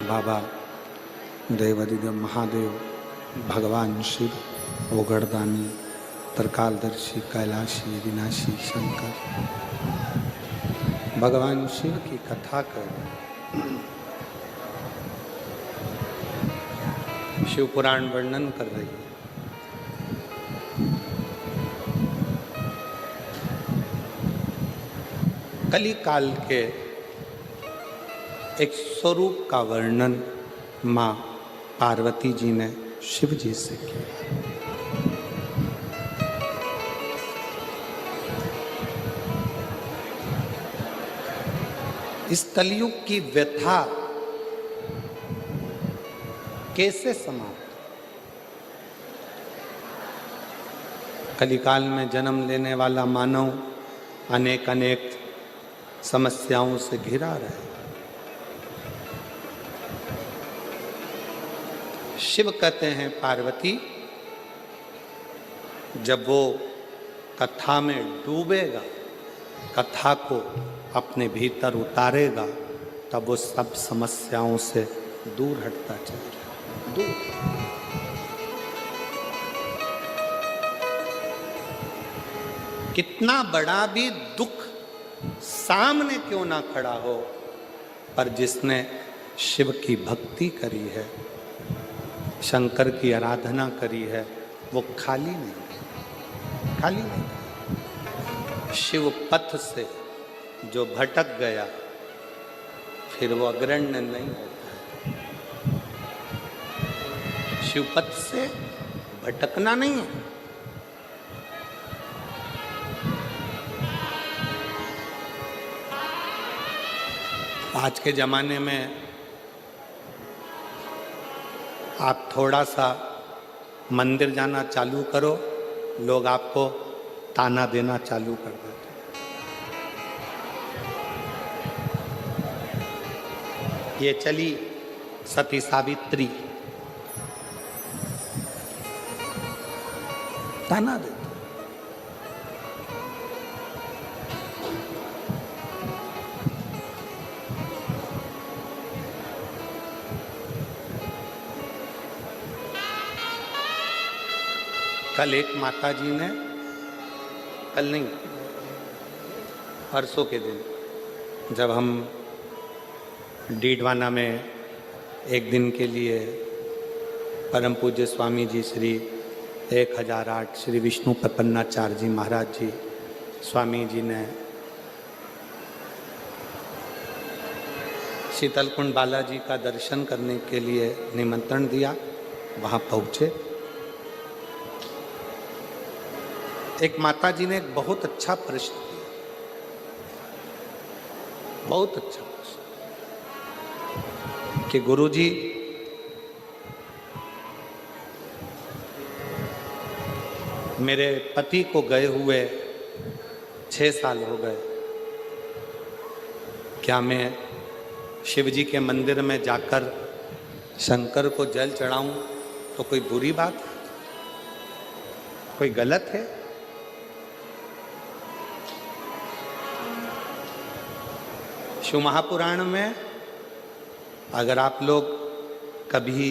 बाबा देवादिदेव महादेव, भगवान शिव, ओगड़दानी, त्रिकालदर्शी, कैलाशी, विनाशी शंकर, भगवान शिव की कथा कर शिव पुराण वर्णन कर रही है। कली काल के एक स्वरूप का वर्णन माँ पार्वती जी ने शिव जी से किया। इस कलयुग की व्यथा कैसे समाप्त? कलिकाल में जन्म लेने वाला मानव अनेक अनेक समस्याओं से घिरा रहे। शिव कहते हैं पार्वती, जब वो कथा में डूबेगा, कथा को अपने भीतर उतारेगा, तब वो सब समस्याओं से दूर हटता चलेगा। दूर कितना बड़ा भी दुख सामने क्यों ना खड़ा हो, पर जिसने शिव की भक्ति करी है, शंकर की आराधना करी है, वो खाली नहीं, खाली नहीं। शिव पथ से जो भटक गया, फिर वो अग्रण्य नहीं होता है। शिव पथ से भटकना नहीं है। आज के जमाने में आप थोड़ा सा मंदिर जाना चालू करो, लोग आपको ताना देना चालू कर देते। ये चली सती सावित्री, ताना देते। कल एक माता जी ने, कल नहीं परसों के दिन, जब हम डीडवाना में एक दिन के लिए परम पूज्य स्वामी जी श्री 1008 श्री विष्णु प्रपन्नाचार्य जी महाराज जी स्वामी जी ने शीतलकुंड बालाजी का दर्शन करने के लिए निमंत्रण दिया। वहाँ पहुँचे। एक माता जी ने एक बहुत अच्छा प्रश्न किया, बहुत अच्छा प्रश्न, कि गुरुजी, मेरे पति को गए हुए 6 साल हो गए, क्या मैं शिव जी के मंदिर में जाकर शंकर को जल चढ़ाऊं तो कोई बुरी बात है, कोई गलत है? शिव महापुराण में अगर आप लोग कभी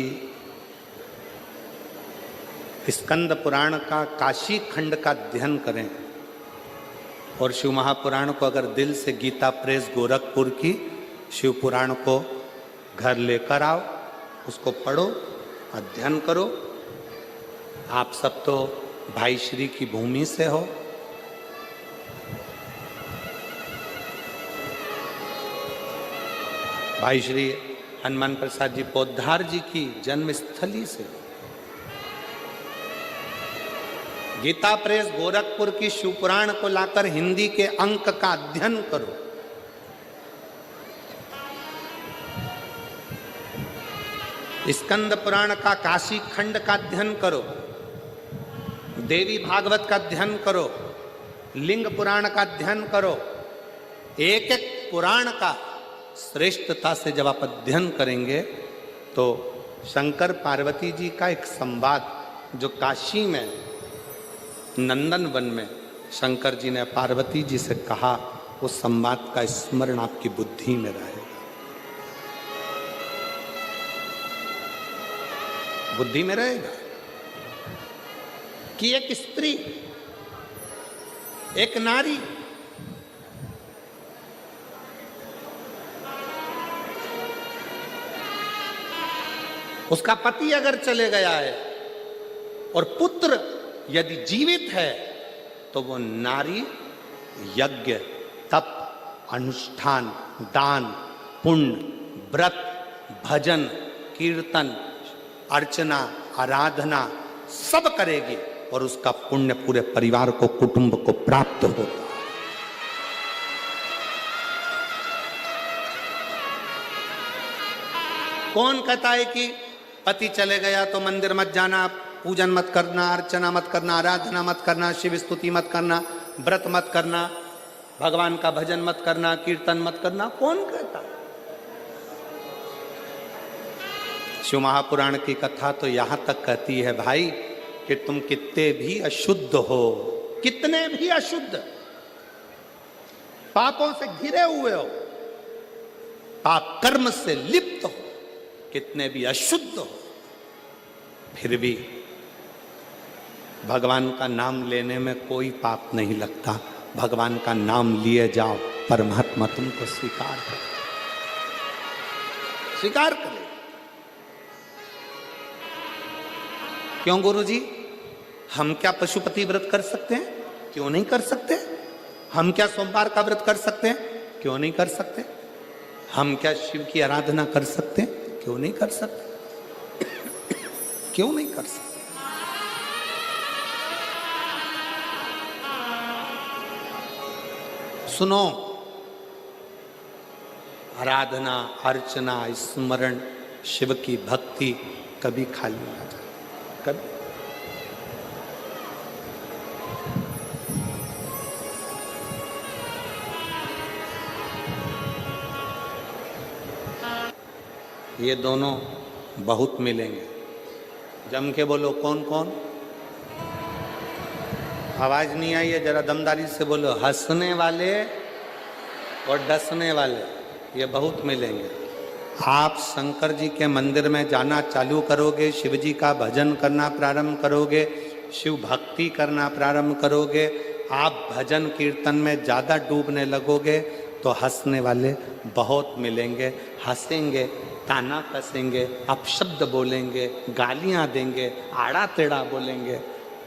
स्कंद पुराण का काशी खंड का अध्ययन करें और शिव महापुराण को अगर दिल से गीता प्रेस गोरखपुर की शिव पुराण को घर लेकर आओ, उसको पढ़ो, अध्ययन करो। आप सब तो भाई श्री की भूमि से हो। भाई श्री हनुमान प्रसाद जी पोद्दार जी की जन्मस्थली से। गीता प्रेस गोरखपुर की शिव पुराण को लाकर हिंदी के अंक का अध्ययन करो। स्कंद पुराण का काशी खंड का अध्ययन करो, देवी भागवत का अध्ययन करो, लिंग पुराण का अध्ययन करो। एक एक पुराण का श्रेष्ठता से जब आप अध्ययन करेंगे तो शंकर पार्वती जी का एक संवाद जो काशी में नंदन वन में शंकर जी ने पार्वती जी से कहा, उस संवाद का स्मरण आपकी बुद्धि में रहेगा। बुद्धि में रहेगा कि एक स्त्री, एक नारी उसका पति अगर चले गया है और पुत्र यदि जीवित है तो वो नारी यज्ञ, तप, अनुष्ठान, दान, पुण्य, व्रत, भजन, कीर्तन, अर्चना, आराधना सब करेगी और उसका पुण्य पूरे परिवार को, कुटुंब को प्राप्त होगा। कौन कहता है कि पति चले गया तो मंदिर मत जाना, पूजन मत करना, अर्चना मत करना, आराधना मत करना, शिव स्तुति मत करना, व्रत मत करना, भगवान का भजन मत करना, कीर्तन मत करना? कौन कहता? शिव महापुराण की कथा तो यहां तक कहती है भाई कि तुम कितने भी अशुद्ध हो, कितने भी अशुद्ध, पापों से घिरे हुए हो, पाप कर्म से लिप्त हो, कितने भी अशुद्ध हो, फिर भी भगवान का नाम लेने में कोई पाप नहीं लगता। भगवान का नाम लिए जाओ, परमात्मा तुमको स्वीकार करे, स्वीकार करे। क्यों गुरुजी? हम क्या पशुपति व्रत कर सकते हैं? क्यों नहीं कर सकते? हम क्या सोमवार का व्रत कर सकते हैं? क्यों नहीं कर सकते? हम क्या शिव की आराधना कर सकते हैं? क्यों नहीं कर सकते? क्यों नहीं कर सकते? सुनो, आराधना, अर्चना, स्मरण, शिव की भक्ति कभी खाली ना जाए, कभी। ये दोनों बहुत मिलेंगे। जम के बोलो, कौन कौन? आवाज नहीं आई है, जरा दमदारी से बोलो। हंसने वाले और डसने वाले, ये बहुत मिलेंगे। आप शंकर जी के मंदिर में जाना चालू करोगे, शिव जी का भजन करना प्रारंभ करोगे, शिव भक्ति करना प्रारंभ करोगे, आप भजन कीर्तन में ज़्यादा डूबने लगोगे तो हंसने वाले बहुत मिलेंगे। हंसेंगे, ताना कसेंगे, अपशब्द बोलेंगे, गालियाँ देंगे, आड़ा टेढ़ा बोलेंगे।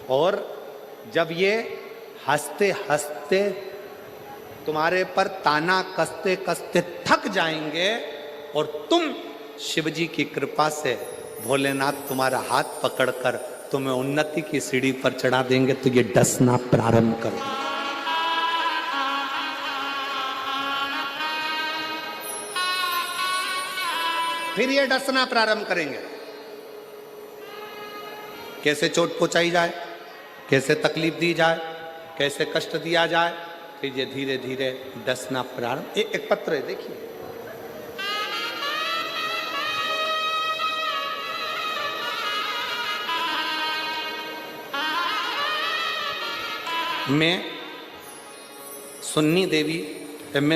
और जब ये हंसते हंसते तुम्हारे पर ताना कसते कसते थक जाएंगे और तुम शिव जी की कृपा से भोलेनाथ तुम्हारा हाथ पकड़कर तुम्हें उन्नति की सीढ़ी पर चढ़ा देंगे तो ये डसना प्रारंभ कर दो। फिर ये डसना प्रारंभ करेंगे। कैसे चोट पहुंचाई जाए, कैसे तकलीफ दी जाए, कैसे कष्ट दिया जाए, फिर ये धीरे धीरे डसना प्रारंभ। एक पत्र है, देखिए। मैं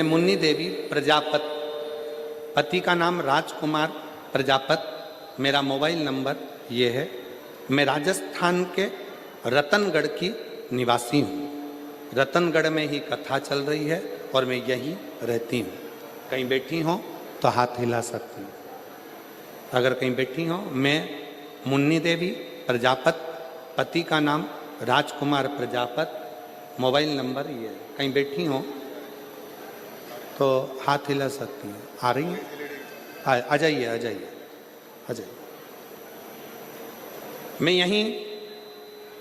मुन्नी देवी प्रजापत, पति का नाम राजकुमार प्रजापत, मेरा मोबाइल नंबर ये है। मैं राजस्थान के रतनगढ़ की निवासी हूँ। रतनगढ़ में ही कथा चल रही है और मैं यहीं रहती हूँ। कहीं बैठी हो तो हाथ हिला सकती हूँ। अगर कहीं बैठी हो, मैं मुन्नी देवी प्रजापत, पति का नाम राजकुमार प्रजापत, मोबाइल नंबर ये है। कहीं बैठी हो तो हाथ हिला सकती हैं। आ रही हैं? आ जाइए, आ जाइए, आ जाइए। मैं यहीं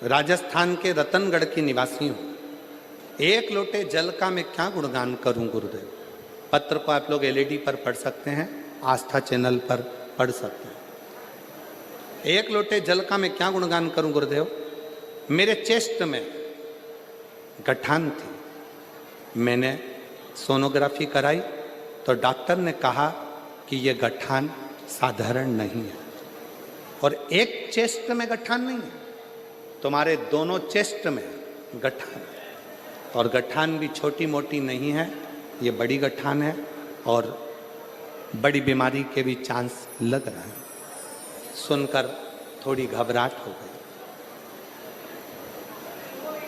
राजस्थान के रतनगढ़ की निवासी हूँ। एक लोटे जल का मैं क्या गुणगान करूँ गुरुदेव? पत्र को आप लोग एलईडी पर पढ़ सकते हैं, आस्था चैनल पर पढ़ सकते हैं। एक लोटे जल का मैं क्या गुणगान करूँ गुरुदेव? मेरे चेस्ट में गठान थी। मैंने सोनोग्राफी कराई तो डॉक्टर ने कहा कि ये गठान साधारण नहीं है। और एक चेस्ट में गठान नहीं है, तुम्हारे दोनों चेस्ट में गठान है। और गठान भी छोटी मोटी नहीं है, ये बड़ी गठान है और बड़ी बीमारी के भी चांस लग रहा है। सुनकर थोड़ी घबराहट हो गई।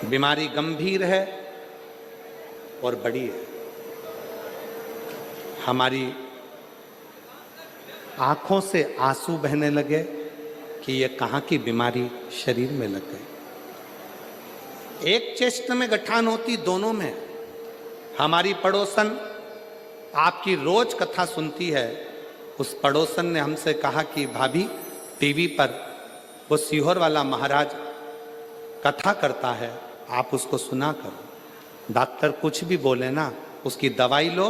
बीमारी गंभीर है और बड़ी है। हमारी आंखों से आंसू बहने लगे कि ये कहाँ की बीमारी शरीर में लग गई। एक चेस्ट में गठान होती, दोनों में। हमारी पड़ोसन आपकी रोज कथा सुनती है। उस पड़ोसन ने हमसे कहा कि भाभी, टीवी पर वो सीहोर वाला महाराज कथा करता है, आप उसको सुना करो। डॉक्टर कुछ भी बोले ना, उसकी दवाई लो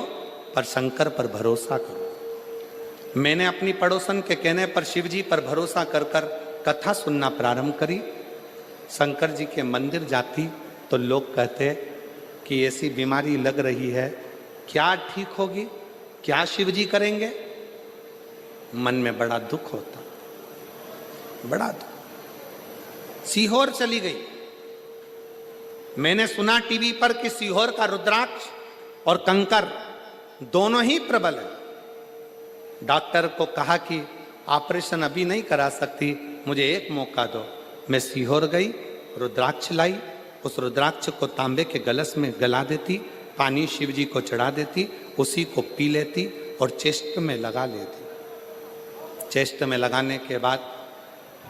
पर शंकर पर भरोसा करो। मैंने अपनी पड़ोसन के कहने पर शिव जी पर भरोसा कर कर कथा सुनना प्रारंभ करी। शंकर जी के मंदिर जाती तो लोग कहते कि ऐसी बीमारी लग रही है, क्या ठीक होगी, क्या शिव जी करेंगे। मन में बड़ा दुख होता, बड़ा दुख। सीहोर चली गई। मैंने सुना टीवी पर कि सीहोर का रुद्राक्ष और कंकर दोनों ही प्रबल है। डॉक्टर को कहा कि ऑपरेशन अभी नहीं करा सकती, मुझे एक मौका दो। मैं सीहोर गई, रुद्राक्ष लाई। उस रुद्राक्ष को तांबे के गलस में गला देती, पानी शिव जी को चढ़ा देती, उसी को पी लेती और चेस्ट में लगा लेती। चेस्ट में लगाने के बाद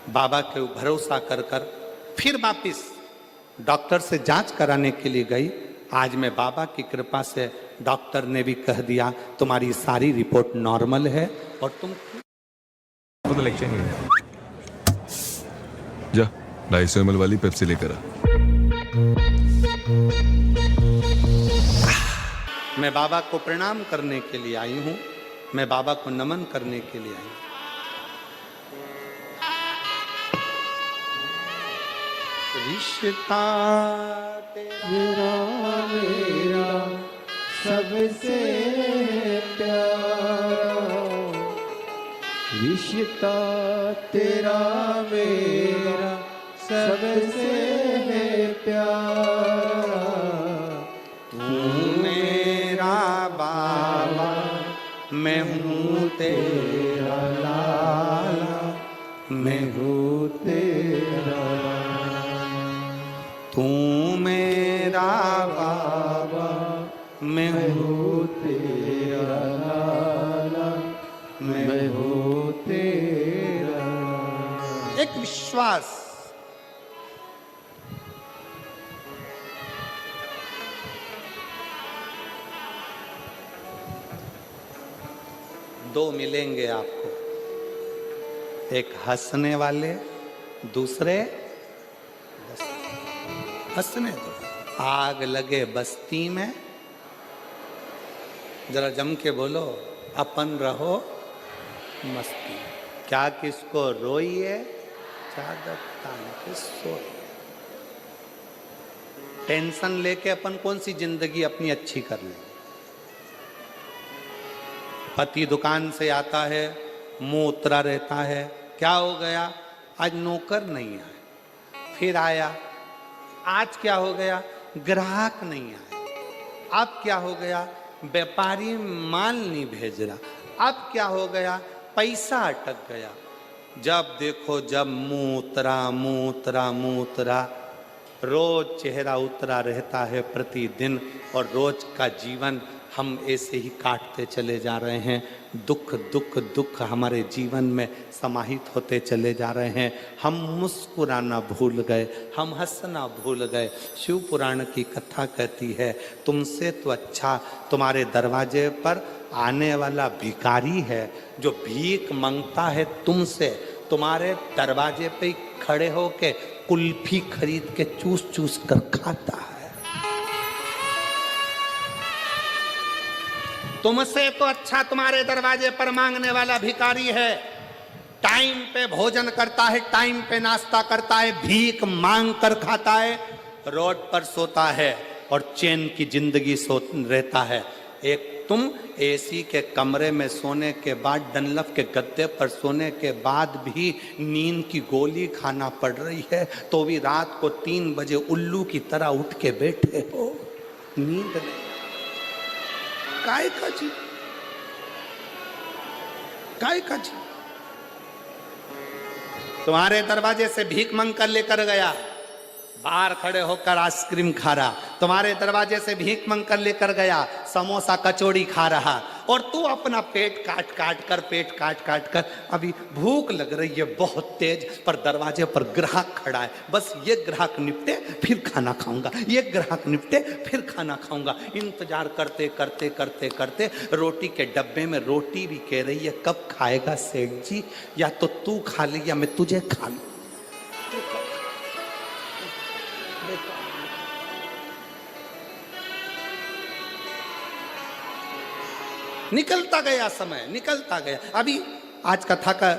बाबा के भरोसा कर कर फिर वापिस डॉक्टर से जांच कराने के लिए गई। आज मैं बाबा की कृपा से डॉक्टर ने भी कह दिया तुम्हारी सारी रिपोर्ट नॉर्मल है और तुम जा 250 ml वाली पेप्सी लेकर आ। मैं बाबा को प्रणाम करने के लिए आई हूं, मैं बाबा को नमन करने के लिए आई हूं। रिश्ता तेरा मेरा सबसे प्यारा, रिश्ता तेरा मेरा सबसे प्यारा। तू मेरा बाबा, मैं हूँ तेरा लाला, मैं हूँ तेरा। तू मेरा बाबा, मैं हूँ तेरा लाला, मैं हूँ तेरा। एक विश्वास, दो मिलेंगे आपको, एक हंसने वाले, दूसरे हंसने दो। आग लगे बस्ती में, जरा जम के बोलो, अपन रहो मस्ती। क्या किसको रोइए, चादर तान के सोइए। टेंशन लेके अपन कौन सी जिंदगी अपनी अच्छी कर लेंगे। पति दुकान से आता है, मुंह उतरा रहता है, क्या हो गया, आज नौकर नहीं आए। फिर आया, आज क्या हो गया, ग्राहक नहीं आए। अब क्या हो गया, व्यापारी माल नहीं भेज रहा। अब क्या हो गया, पैसा अटक गया। जब देखो जब मुंह उतरा, मुंह उतरा, मुंह उतरा। रोज चेहरा उतरा रहता है प्रतिदिन, और रोज का जीवन हम ऐसे ही काटते चले जा रहे हैं। दुख दुख दुख हमारे जीवन में समाहित होते चले जा रहे हैं। हम मुस्कुराना भूल गए, हम हंसना भूल गए। शिव पुराण की कथा कहती है, तुमसे तो अच्छा तुम्हारे दरवाजे पर आने वाला भिखारी है, जो भीख मांगता है तुमसे, तुम्हारे दरवाजे पे खड़े होके कुल्फी खरीद के चूस चूस कर खाता है। तुमसे तो अच्छा तुम्हारे दरवाजे पर मांगने वाला भिखारी है। टाइम पे भोजन करता है, टाइम पे नाश्ता करता है, भीख मांग कर खाता है, रोड पर सोता है और चैन की जिंदगी रहता है। एक तुम एसी के कमरे में सोने के बाद, डनलफ के गद्दे पर सोने के बाद भी नींद की गोली खाना पड़ रही है, तो भी रात को 3 बजे उल्लू की तरह उठ के बैठे हो। नींद नहीं, काय का जी, काय का जी। तुम्हारे दरवाजे से भीख मांग कर लेकर गया, बाहर खड़े होकर आइसक्रीम खा रहा, तुम्हारे दरवाजे से भीख मांग कर लेकर गया, समोसा कचौड़ी खा रहा, और तू अपना पेट काट काट कर अभी भूख लग रही है बहुत तेज, पर दरवाजे पर ग्राहक खड़ा है, बस ये ग्राहक निपटे फिर खाना खाऊंगा, ये ग्राहक निपटे फिर खाना खाऊंगा। इंतजार करते करते करते करते रोटी के डब्बे में रोटी भी कह रही है कब खाएगा सेठ जी, या तो तू खा ले या मैं तुझे खा लूं। निकलता गया समय, निकलता गया। अभी आज कथा का